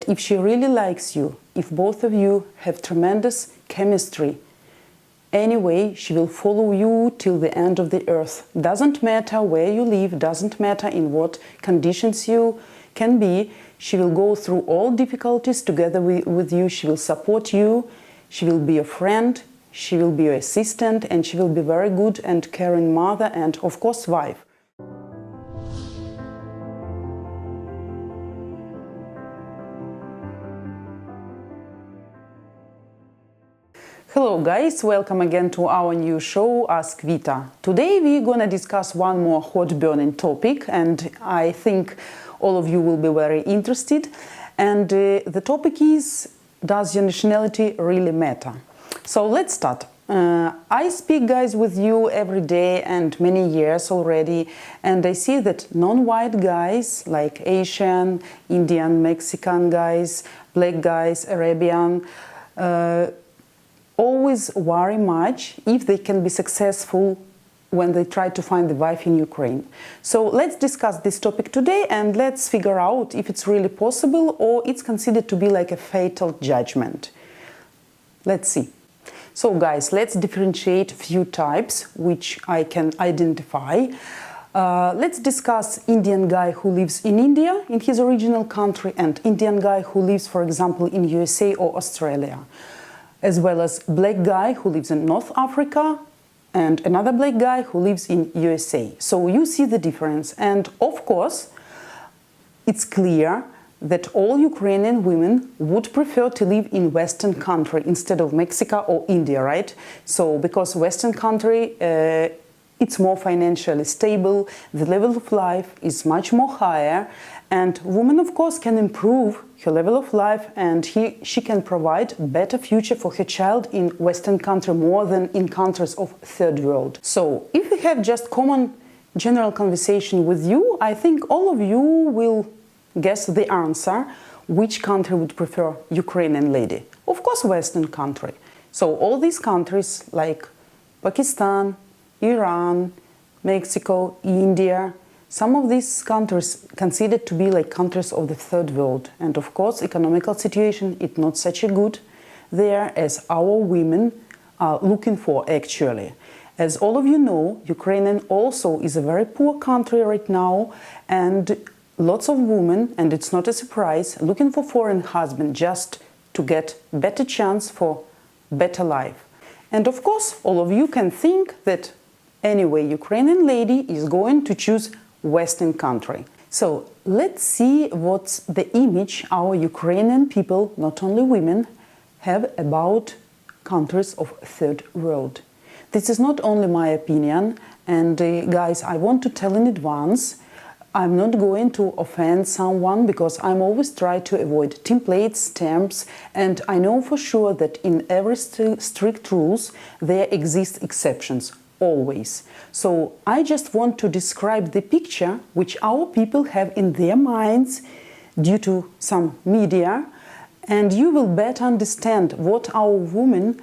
that if she really likes you, if both of you have tremendous chemistry, anyway, she will follow you till the end of the earth. Doesn't matter where you live, doesn't matter in what conditions you can be, she will go through all difficulties together with you, she will support you, she will be your friend, she will be your assistant, and she will be very good and caring mother and, of course, wife. Hello guys, welcome again to our new show Ask Vita. Today we're gonna discuss one more hot burning topic, and I think all of you will be very interested. And the topic is, does your nationality really matter? So let's start. I speak, guys, with you every day and many years already, and I see that non-white guys like Asian, Indian, Mexican guys, black guys, Arabian, always worry much if they can be successful when they try to find the wife in Ukraine. So let's discuss this topic today, and let's figure out if it's really possible or it's considered to be like a fatal judgment. Let's see. So guys, let's differentiate a few types which I can identify. Let's discuss Indian guy who lives in India, in his original country, and Indian guy who lives, for example, in USA or Australia, as well as black guy who lives in North Africa and another black guy who lives in USA. So you see the difference. And of course, it's clear that all Ukrainian women would prefer to live in Western country instead of Mexico or India, right? So because Western country, it's more financially stable, the level of life is much more higher, and woman, of course, can improve her level of life, and she can provide better future for her child in Western country more than in countries of third world. So if we have just common general conversation with you, I think all of you will guess the answer, which country would prefer Ukrainian lady. Of course, Western country. So all these countries like Pakistan, Iran, Mexico, India, some of these countries considered to be like countries of the third world. And of course, economical situation is not such a good there as our women are looking for actually. As all of you know, Ukraine also is a very poor country right now, and lots of women, and it's not a surprise, looking for foreign husband just to get better chance for better life. And of course, all of you can think that anyway, Ukrainian lady is going to choose Western country. So let's see what's the image our Ukrainian people, not only women, have about countries of third world. This is not only my opinion, and guys, I want to tell in advance, I'm not going to offend someone because I'm always try to avoid templates, stamps, and I know for sure that in every strict rules there exist exceptions. Always. So I just want to describe the picture which our people have in their minds due to some media, and you will better understand what our woman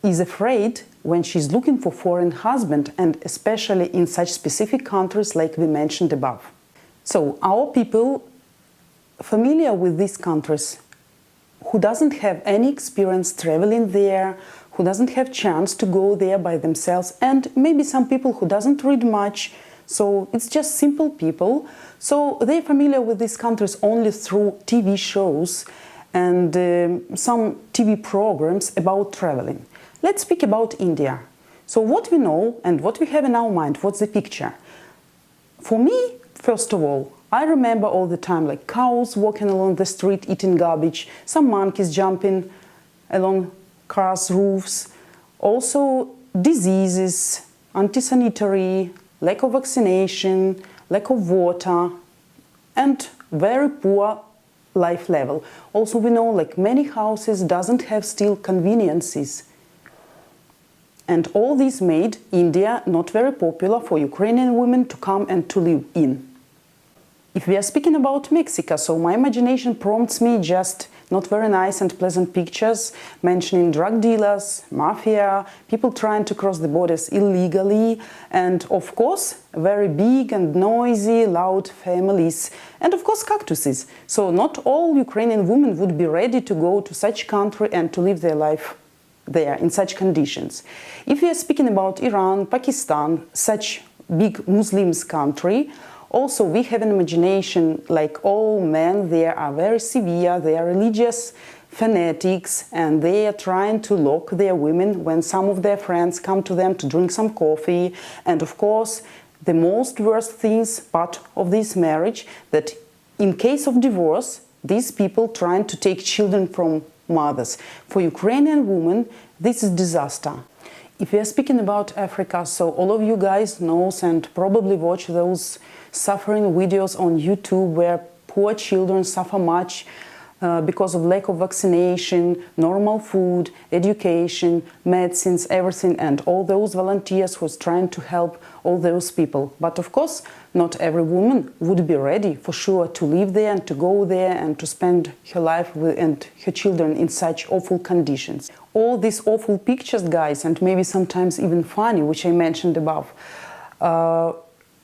is afraid when she's looking for foreign husband, and especially in such specific countries like we mentioned above. So our people familiar with these countries, who doesn't have any experience traveling there, who doesn't have chance to go there by themselves, and maybe some people who doesn't read much, so it's just simple people. So they're familiar with these countries only through TV shows and some TV programs about traveling. Let's speak about India. So what we know and what we have in our mind, what's the picture? For me, first of all, I remember all the time like cows walking along the street eating garbage, some monkeys jumping along cars' roofs, also diseases, anti-sanitary, lack of vaccination, lack of water, and very poor life level. Also we know like many houses doesn't have still conveniences. And all this made India not very popular for Ukrainian women to come and to live in. If we are speaking about Mexico, so my imagination prompts me just not very nice and pleasant pictures mentioning drug dealers, mafia, people trying to cross the borders illegally, and of course very big and noisy, loud families, and of course cactuses. So not all Ukrainian women would be ready to go to such country and to live their life there in such conditions. If we are speaking about Iran, Pakistan, such big Muslims country, also we have an imagination like all men there are very severe, they are religious fanatics, and they are trying to lock their women when some of their friends come to them to drink some coffee. And of course the most worst things part of this marriage, that in case of divorce these people trying to take children from mothers. For Ukrainian women, this is disaster. If we are speaking about Africa, so all of you guys knows and probably watch those suffering videos on YouTube where poor children suffer much because of lack of vaccination, normal food, education, medicines, everything, and all those volunteers who's trying to help all those people. But of course, not every woman would be ready for sure to live there and to go there and to spend her life with and her children in such awful conditions. All these awful pictures, guys, and maybe sometimes even funny, which I mentioned above,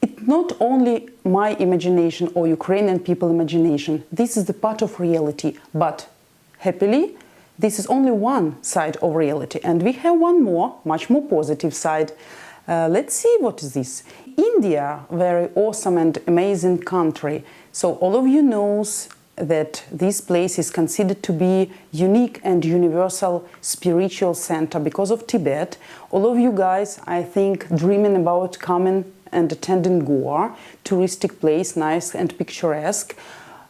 it's not only my imagination or Ukrainian people imagination, this is the part of reality, but happily this is only one side of reality, and we have one more, much more positive side. Let's see what is this. India, very awesome and amazing country. So all of you knows that this place is considered to be unique and universal spiritual center because of Tibet. All of you guys, I think, dreaming about coming and attending Goa, touristic place, nice and picturesque.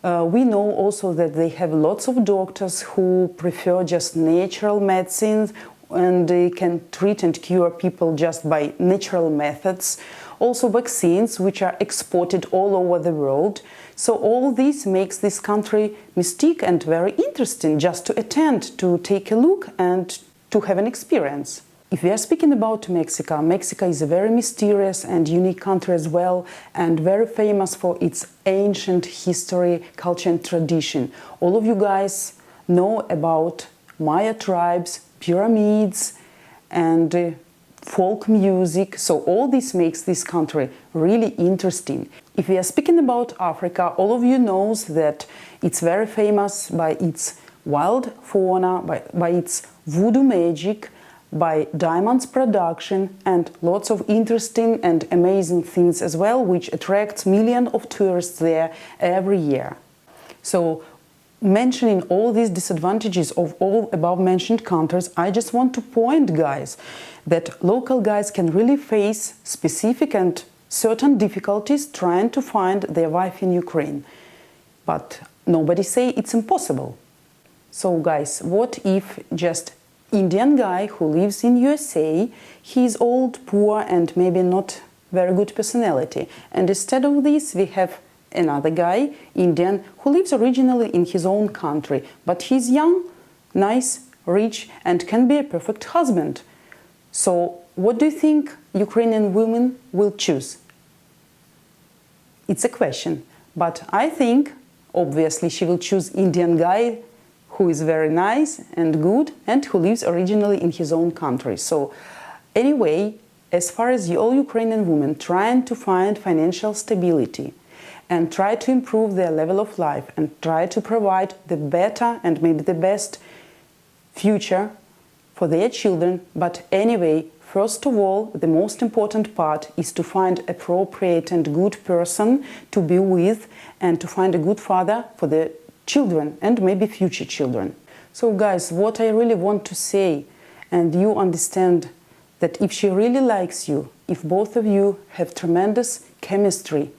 We know also that they have lots of doctors who prefer just natural medicines and they can treat and cure people just by natural methods. Also vaccines, which are exported all over the world. So all this makes this country mystique and very interesting just to attend, to take a look and to have an experience. If we are speaking about Mexico, Mexico is a very mysterious and unique country as well, and very famous for its ancient history, culture and tradition. All of you guys know about Maya tribes, pyramids and folk music, so all this makes this country really interesting. If we are speaking about Africa, all of you knows that it's very famous by its wild fauna, by its voodoo magic, by diamonds production and lots of interesting and amazing things as well, which attracts millions of tourists there every year. So mentioning all these disadvantages of all above mentioned countries, I just want to point, guys, that local guys can really face specific and certain difficulties trying to find their wife in Ukraine. But nobody say it's impossible. So guys, what if just Indian guy who lives in USA, he's old, poor and maybe not very good personality, and instead of this we have another guy, Indian, who lives originally in his own country, but he's young, nice, rich and can be a perfect husband. So what do you think Ukrainian women will choose? It's a question, but I think obviously she will choose Indian guy who is very nice and good and who lives originally in his own country. So anyway, as far as all Ukrainian women trying to find financial stability and try to improve their level of life and try to provide the better and maybe the best future for their children, but anyway, first of all, the most important part is to find appropriate and good person to be with and to find a good father for their children and maybe future children. So guys, what I really want to say, and you understand that if she really likes you, if both of you have tremendous chemistry,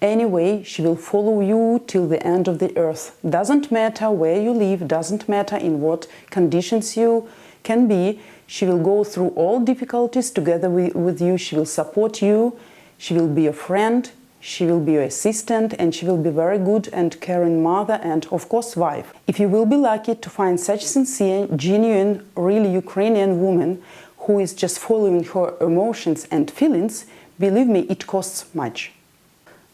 anyway, she will follow you till the end of the earth. Doesn't matter where you live, doesn't matter in what conditions you can be, she will go through all difficulties together with you, she will support you, she will be a friend, she will be your assistant, and she will be very good and caring mother and, of course, wife. If you will be lucky to find such sincere, genuine, really Ukrainian woman who is just following her emotions and feelings, believe me, it costs much.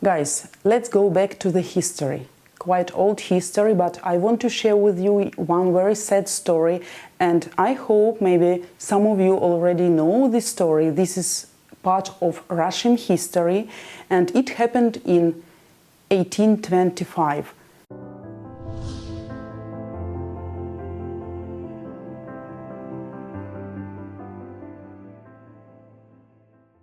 Guys, let's go back to the history. quite old history, but I want to share with you one very sad story, and I hope maybe some of you already know this story. This is part of Russian history, and it happened in 1825.